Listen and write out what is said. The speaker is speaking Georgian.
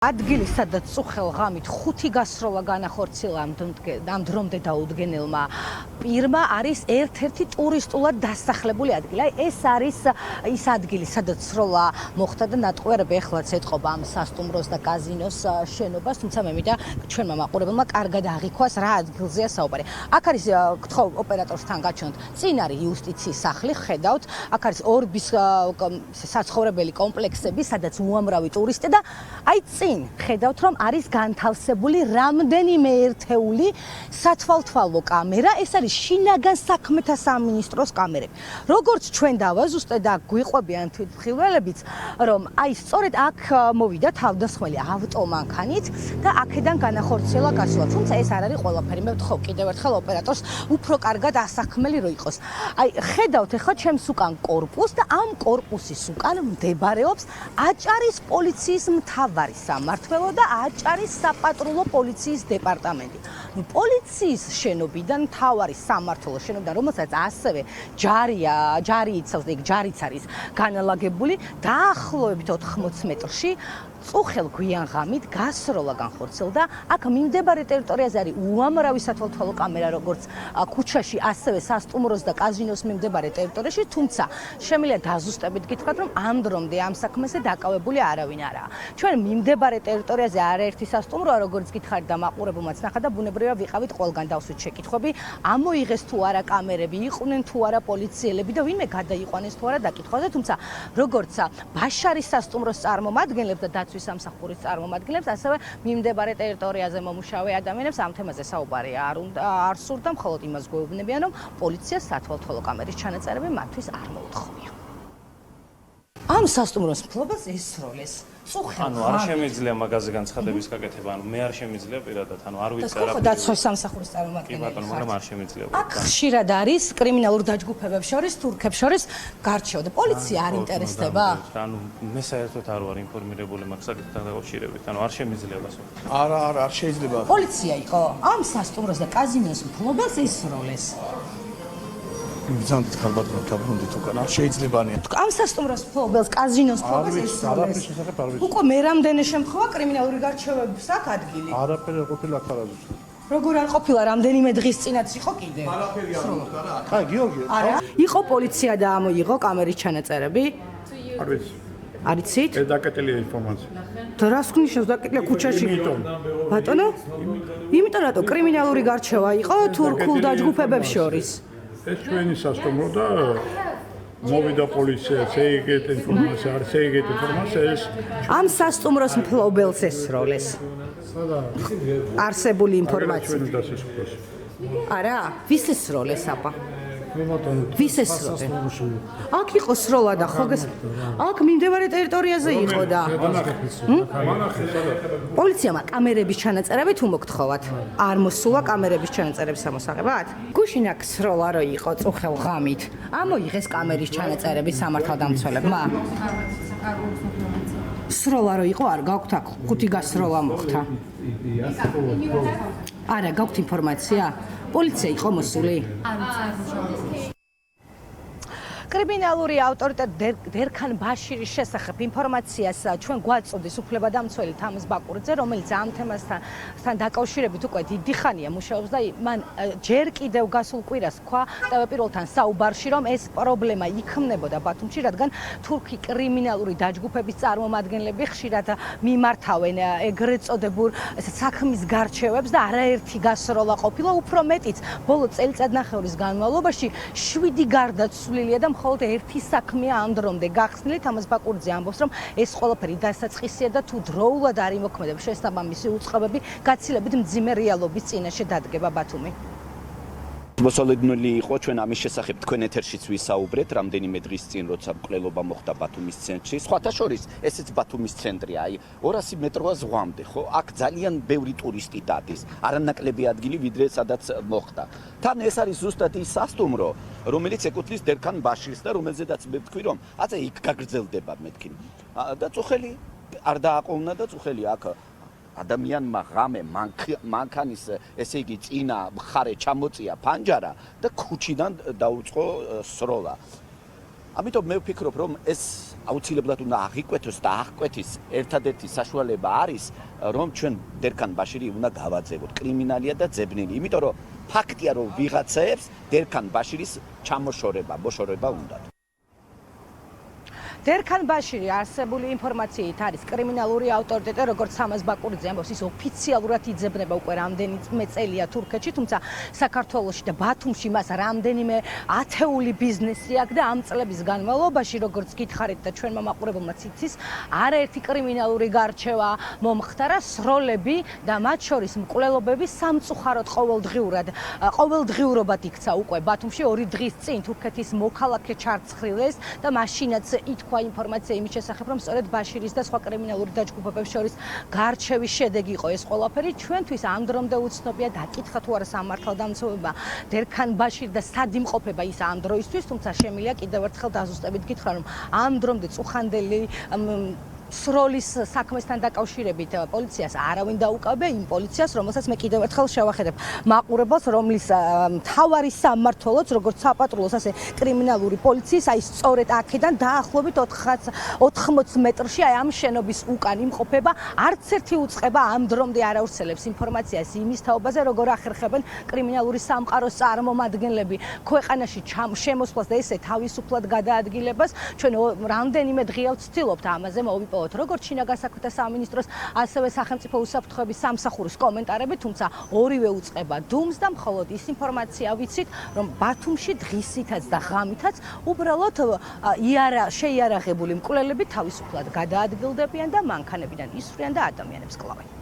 ადგილი, სადაც წუხელ ღამით 5 გასროლა განახორციელა ამ დრომდე დაუდგენელმა პირმა არის ერთ-ერთი ტურისტულად დასახლებული ადგილი. ეს არის ის ადგილი, სადაც სროლა მოხდა და ნატყუარები ეხლაც ეთყობა ამ სასტუმროს და კაზინოს შენობას, თუმცა მე მინდა ჩვენმა მაყურებელმა კარგად აღიქვას რა ადგილზეა საუბარი. აქ არის გთხოვ ოპერატორსთან გაჩვენოთ. წინ არის იუსტიციის სახლი, ხედავთ, აქ არის ორბის საცხოვრებელი კომპლექსები, სადაც უამრავი ტურისტი და აი ხედავთ, რომ არის განთავსებული რამდენიმე ერთეული სათვალთვალო კამერა. ეს არის შინაგან საქმეთა სამინისტროს კამერები. როგორც ჩვენ დავაზუსტეთ და გვიყვებიან თვითმხილველებიც, რომ აი სწორედ აქ მოვიდა თავდასხმელი ავტომანქანით და აქედან განახორციელა გასვლა. თუმცა ეს არ არის ყველაფერი. მე ვთხოვ კიდევ ერთხელ ოპერატორს უფრო კარგად ასაქმელი რო იყოს. აი ხედავთ ახლა ჩემს უკან კორპუსს და ამ კორპუსის უკან მდებარეობს აჭარის პოლიციის მთავარი სამმართველო და აჭარის საპატრულო პოლიციის დეპარტამენტი. პოლიციის შენობიდან მთავარი სამმართველოს შენობიდან, რომელსაც ასევე ჯარი იცავს და იქ ჯარიც არის განლაგებული, დაახლოებით 80 მეტრში წუხელ გვიან ღამით გასროლა განხორციელდა. აქ მიმდებარე ტერიტორიაზე არის უამრავი სათვალთვალო კამერა, როგორც ქუჩაში, ასევე სასტუმროს და კაზინოს მიმდებარე ტერიტორიაში, თუმცა შემიძლია დაზუსტებით გითხრათ, რომ ამ დრომდე ამ საქმეზე დაკავებული არავინ არაა. ჩვენ მიმდებარე ტერიტორიაზე არაერთი სასტუმროა, როგორც გითხარით და მაყურებელმაც ნახა და ბუნებრივია ვიყავით ყველგან დავსვით შეკითხვები, ამოიღეს თუ არა კამერები, იყვნენ თუ არა პოლიციელები და ვინმე გადაიყვანეს თუ არა დაკითხვაზე, თუმცა როგორც ბაშარის სასტუმროს წარმომადგენლებს და სამსახურის წარმომადგენლებს, ასევე მიმდებარე ტერიტორიაზე მომუშავე ადამიანებს ამ თემაზე საუბარი არ სურდა, მხოლოდ იმას გვეუბნებიან, რომ პოლიციას სათვალთვალო კამერის ჩანაწერები მათთვის არ მოუთხოვია. ამ სასტუმროს მფლობას ესროლეს. ანუ არ შემიძლია მაგაზე განცხადების გაკეთება, ანუ მე არ შემიძლია პირადად, ანუ არ ვიცი რა. დაცვის სამსახურის წარმომადგენელი. კი ბატონო, მაგრამ არ შემიძლია. აქ ხშირად არის კრიმინალურ დაჯგუფებებს შორის, თურქებს შორის გარჩევა და პოლიცია არ ინტერესდება? ანუ მე საერთოდ არ ვარ ინფორმირებული მაგ საკითხთან დაკავშირებით, ანუ არ შემიძლია გასულ. არ შეიძლება. პოლიცია იყო ამ სასტუმროს და კაზინოს მფლობას ესროლეს. მიზანდით ხალბატონო დაბრუნდით უკან არ შეიძლებანია. ამ სასტუმროს მფლობელს კაზინოს მფლობას ესროლეს. უკვე მე რამდენი შემთხვევა კრიმინალური გარჩევების აქ ადგილი. არაფერი არ ყოფილა აქ არაზუსტად. როგორ არ ყოფილა რამდენიმე დღის წინაც იყო კიდე? არაფერი არ ყოფილა რა. აი გიორგი. არა. იყო პოლიცია და ამოიღო კამერის ჩანაწერები? არ ვიცი. არიცით? ეს დაკეტილია ინფორმაცია. და რას ნიშნავს დაკეტილია ქუჩაში? ბატონო? იმიტომ რატო კრიმინალური გარჩევა იყო თურქულ დაჯგუფებებს შორის? ეს ჩვენი სასტუმრო და მოვიდა პოლიცია, შეიგეთ ინფორმაცია, არ შეიგეთ ინფორმაცია ეს ამ სასტუმროს მფლობელს ესროლეს. არსებული ინფორმაცია. ჩვენი დასასრულს. არა, ვის ესროლეს აბა? ვის ესროლეს? აქ იყო სროლა და ხო აქ მიმდებარე ტერიტორიაზე იყო და პოლიციამ კამერების ჩანაწერები თუ მოგთხოვათ? არ მოსულა კამერების ჩანაწერების ამოსაღებად? გუშინ აქ სროლა რო იყო წუხელ ღამით. ამოიღეს კამერის ჩანაწერები სამართალდამცველებმა? სროლა რო იყო, არ გაქვთ აქ 5 გასროლა მოხდა? არა, გაქვთ ინფორმაცია? პოლიცია იყო მოსული? კრიმინალური ავტორიტეტ დერქან ბაშირის შესახებ ინფორმაციას ჩვენ გვაწოდეს უფლებადამცველი თამაზ ბაკურიძე, რომელიც ამ თემასთან დაკავშირებით უკვე დიდი ხანია მუშაობს და მან ჯერ კიდევ გასულ კვირას თქვა ტელეპიროლთან საუბარში, რომ ეს პრობლემა იქმნებოდა ბათუმში, რადგან თურქი კრიმინალური დაჯგუფების წარმომადგენლები ხშირად მიმართავენ ეგრეთ წოდებულ საქმის გარჩევებს და არაერთი გასროლა ყოფილა, უფრო მეტიც ბოლო წელიწადნახევრის განმავლობაში 7 გარდაცვლილია და მხოლოდ ერთი საქმეა ამ დრომდე გახსნილი. თამაზ ბაკურიძე ამბობს, რომ ეს ყველაფერი დასაწყისია და თუ დროულად არ იმოქმედებს შესაბამისი უწყებები, გაცილებით მძიმე რეალობის წინაშე დადგება ბათუმი. მოსალოდნელი იყო ჩვენ ამის შესახებ თქვენ ეთერშიც ვისაუბრეთ რამდენიმე დღის წინ, როცა მკვლელობა მოხდა ბათუმის ცენტრში. სხვათა შორის ესეც ბათუმის ცენტრია, აი 200 მეტროა ზღვამდე, ხო? აქ ძალიან ბევრი ტურისტი დადის. არანაკლები ადგილი ვიდრე სადაც მოხდა. თან ეს არის ზუსტად ის სასტუმრო, რომელიც ეკუთვნის დერქან ბაშირს და რომელზედაც მე ვთქვი, რომ აცე იქ გაგრძელდება მეთქი. და წუხელი არ დააყოვნა და წუხელი აქ ადამიანმა ღამე მანქანის ესე იგი წინა მხარე ჩამოწია ფანჯარა და ქუჩიდან დაუწყო სროლა. ამიტომ მე ვფიქრობ, რომ ეს აუცილებლად უნდა აღიკვეთოს და აღკვეთის ერთადერთი საშუალება არის, რომ ჩვენ დერქან ბაშირი უნდა გავაძევოთ. კრიმინალია და ძებნილი, იმიტომ რომ ფაქტია, რომ ვიღაცებს დერქან ბაშირის მოშორება უნდა. დერქან ბაშირი არსებული ინფორმაციით არის კრიმინალური ავტორიტეტი, როგორც სამას ბაკურიძე ამბობს, ის ოფიციალურად იძებნება უკვე რამდენიმე წელია თურქეთში, თუმცა საქართველოში და ბათუმში მას რამდენიმე ათეული ბიზნესი აქვს და ამ წლების განმავლობაში, როგორც გითხარით და ჩვენმა მაყურებელმაც იცის, არაერთი კრიმინალური გარჩევა მომხდარა, სროლები და მათ შორის მკვლელობები სამწუხაროდ ყოველდღიურობად იქცა უკვე ბათუმში 2 დღის წინ თურქეთის მოქალაქე ჩარცხრილეს და მაშინაც ინფორმაცია იმის შესახებ, რომ სწორედ ბაშირის და სხვა კრიმინალური დაჯგუფებებს შორის გარჩევის შედეგი იყო ეს ყველაფერი. ჩვენთვის ამ დრომდე უცნობია დაკითხა თუ არა სამართალდამცავება დერქან ბაშირი და სად იმყოფება ის ამ დროისთვის, თუმცა შემიძლია კიდევ ერთხელ დაზუსტებით გითხრა, რომ ამ დრომდე წუხანდელი სროლის საქმესთან დაკავშირებით პოლიციას არავინ დაუკავებია, იმ პოლიციას, რომელსაც მე კიდევ ერთხელ შევახედებ მაყურებელს, რომლის მთავარი სამმართველოც, როგორც საპატრულოს, ასე კრიმინალური პოლიციის, აი სწორედ აქედან დაახლოებით 80 მეტრში, აი ამ შენობის უკან იმყოფება, არც ერთი უწყება ამ დრომდე არ ავრცელებს ინფორმაციას იმის თაობაზე, როგორ ახერხებენ კრიმინალური სამყაროს წარმომადგენლები ქვეყანაში შემოსვლას და ესე თავისუფლად გადაადგილებას. ჩვენ რამდენიმე დღეა ვცდილობთ ამაზე მოვიპოვოთ როგორც შინა გასაქმეთა სამინისტროს, ასევე სახელმწიფო უსაფრთხოების სამსახურის კომენტარები, თუმცა ორივე უწყება დუმს და მხოლოდ ის ინფორმაცია ვიცით, რომ ბათუმში დღისითაც და ღამითაც უბრალოდ შეიარაღებული მკვლელები თავისუფლად გადაადგილდებიან და მანქანებიდან ისვრიან და ადამიანებს კლავენ.